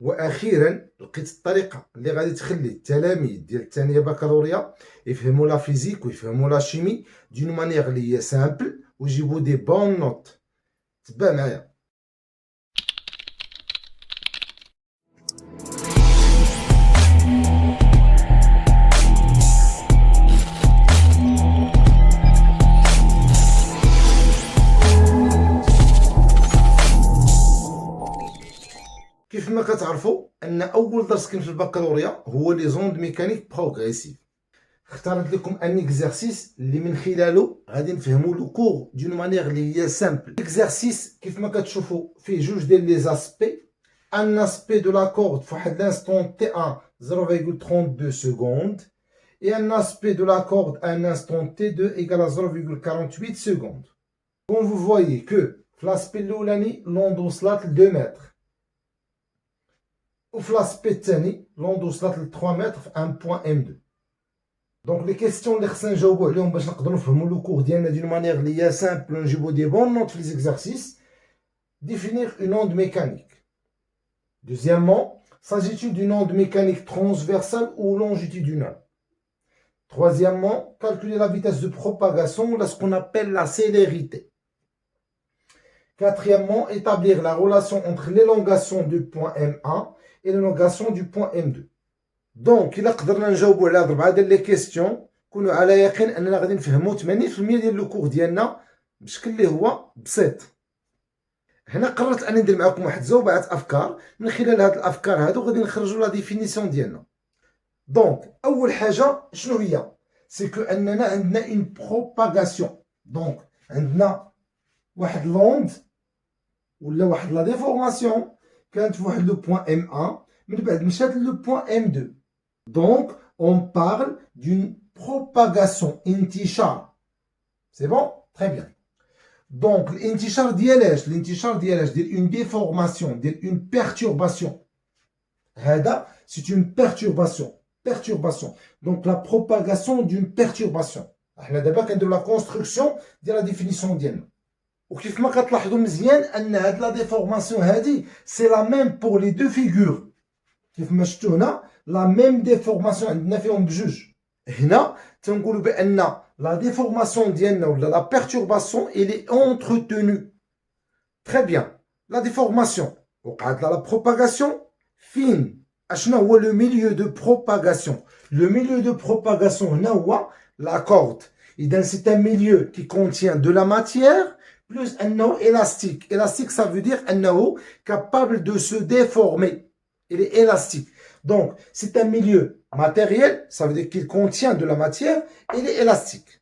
واخيرا لقيت الطريقه اللي غادي تخلي التلاميذ ديال الثانيه بكالوريا يفهموا لا فيزيك ويفهموا لا شيمي دون مانيير اللي هي سامبل ويجيبوا دي بون نوت. تبع معايا. كيف ما كتعرفوا ان اول درس كاين في البكالوريا هو لي زوند ميكانيك بروغريسيف. اختارت لكم ان اكزرسيس اللي من خلاله غادي نفهموا لو كور دون مانيير اللي هي سامبل. الاكزرسيس كيف ما كتشوفوا فيه جوج ديال لي زاسبي. ان اسبي دو لا كورد فواحد لانستون تي 1 0.32 secondes et un aspect de la corde à un instant t2 égale à 0,48 secondes. Comme vous voyez que l'aspect l'oulani l'onde oscillate 2 mètres. وفي لاسبي الثاني لوند وصلت ل 3 متر في ان بوان ام 2. دونك لي كيستيون اللي خصنا نجاوبوا عليهم باش نقدروا نفهموا لو كور ديالنا دون مانيير اللي هي سامبل ونجيبوا دي بون نوت في لي زيكزارسيس. ديفينير اون اونde mécanique. Deuxièmement, s'agit-il d'une onde mécanique transversale ou longitudinale? Troisièmement, calculer la vitesse de propagation, là ce qu'on appelle la célérité. Quatrièmement, établir la relation entre l'élongation du point M1 et l'élongation du point M2. دونك الا قدرنا نجاوبوا على 4 ديال لي كيستيون كونوا على يقين اننا غادي نفهموا 80% ديال لو كور ديالنا بشكل اللي هو بسيط. هنا قررت اني ندير معكم واحد زوبعه افكار، من خلال هاد الافكار هادو غادي نخرجوا لا ديفينيسيون ديالنا. دونك اول حاجه شنو هي؟ سي كو اننا عندنا اون بروباغاسيون. دونك عندنا واحد لوند ولا واحد لا ديفورماسيون كانت في واحد لو بوين M1 من بعد مشات لو بوين M2. Donc on parle d'une propagation انتشار. C'est bon? Très bien. Donc الانتشار ديال اش؟ الانتشار ديال اش؟ ديال une déformation ديال une perturbation. هذا c'est une perturbation. Perturbation. Donc la propagation d'une perturbation. احنا دابا كنديرو لا كونستركسيون ديال لا ديفينيسيون ديالنا. وكيف ما كتلاحظوا مزيان ان هاد لا ديفورماسيون هادي سي لا ميم بور لي دو فيغور. كيف ما شفتوا هنا لا ميم ديفورماسيون عندنا فيهم بجوج. هنا تنقولوا بان لا ديفورماسيون ديالنا ولا لا بيرتورباسيون الي اونتروتونو. تري بيان. لا ديفورماسيون وقعت لا بروباغاسيون فين؟ اشنا هو لو ميليو دو بروباغاسيون؟ لو ميليو دو بروباغاسيون هنا هو لا كورد. اذا سي ان ميليو كي كونتيان دو لا ماتيير plus انه élastique. Élastique, ça veut dire انه capable de se déformer. Il est élastique. Donc, c'est un milieu matériel, ça veut dire qu'il contient de la matière, il est élastique.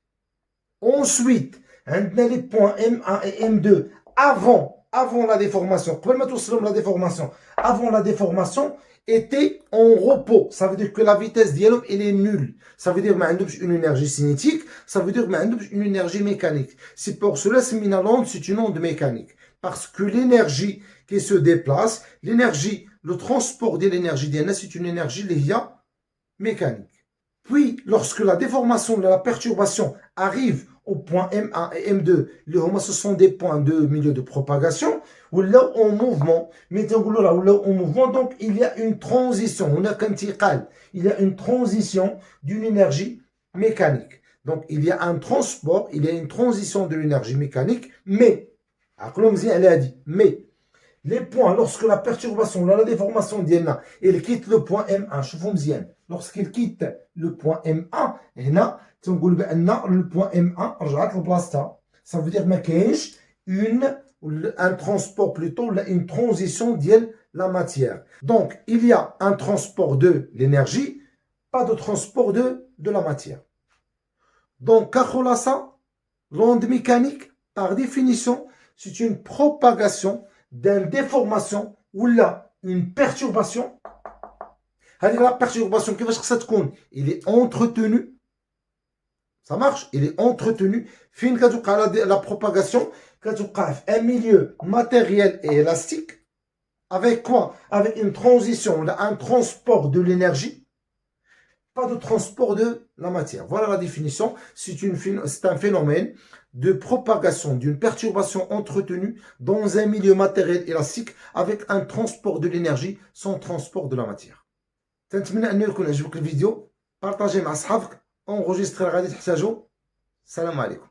Ensuite, عندنا les points M1 et M2 avant la déformation. قبل ما توصلوا la déformation. Avant la déformation, était en repos. Ça veut dire que la vitesse ديالهم elle est nulle. Ça veut dire ما عندهمش une énergie cinétique, ça veut dire ما عندهمش une énergie mécanique. C'est pour cela سمينا l'onde c'est une onde mécanique. Parce que l'énergie qui se déplace, l'énergie, le transport de l'énergie ديالنا c'est une énergie اللي هي mécanique. Puis, lorsque la déformation, la perturbation arrive au point M1 et M2, ce sont des points de milieu de propagation, ou là en mouvement, en mouvement, donc il y a une transition, il y a une transition d'une énergie mécanique. Donc il y a un transport, il y a une transition de l'énergie mécanique, mais les points, lorsque la perturbation, la déformation d'Yena, elle quitte le point M1, lorsqu'il quitte le point M1, le point M1, ça veut dire qu'il un transport plutôt, une transition de la matière. Donc, il y a un transport de l'énergie, pas de transport de la matière. Donc, l'onde mécanique, par définition, c'est une propagation d'une déformation ou là une perturbation. La perturbation il est entretenu. Ça marche, il est entretenu. Fin la propagation, un milieu matériel et élastique. Avec quoi? Avec une transition, un transport de l'énergie. pas de transport de la matière. Voilà la définition. C'est un phénomène de propagation d'une perturbation entretenue dans un milieu matériel élastique avec un transport de l'énergie sans transport de la matière. تنتمنى أن يكون عجبك الفيديو. بارطاجي مع أصحابك. enregistrez غادي تحتاجو. السلام عليكم.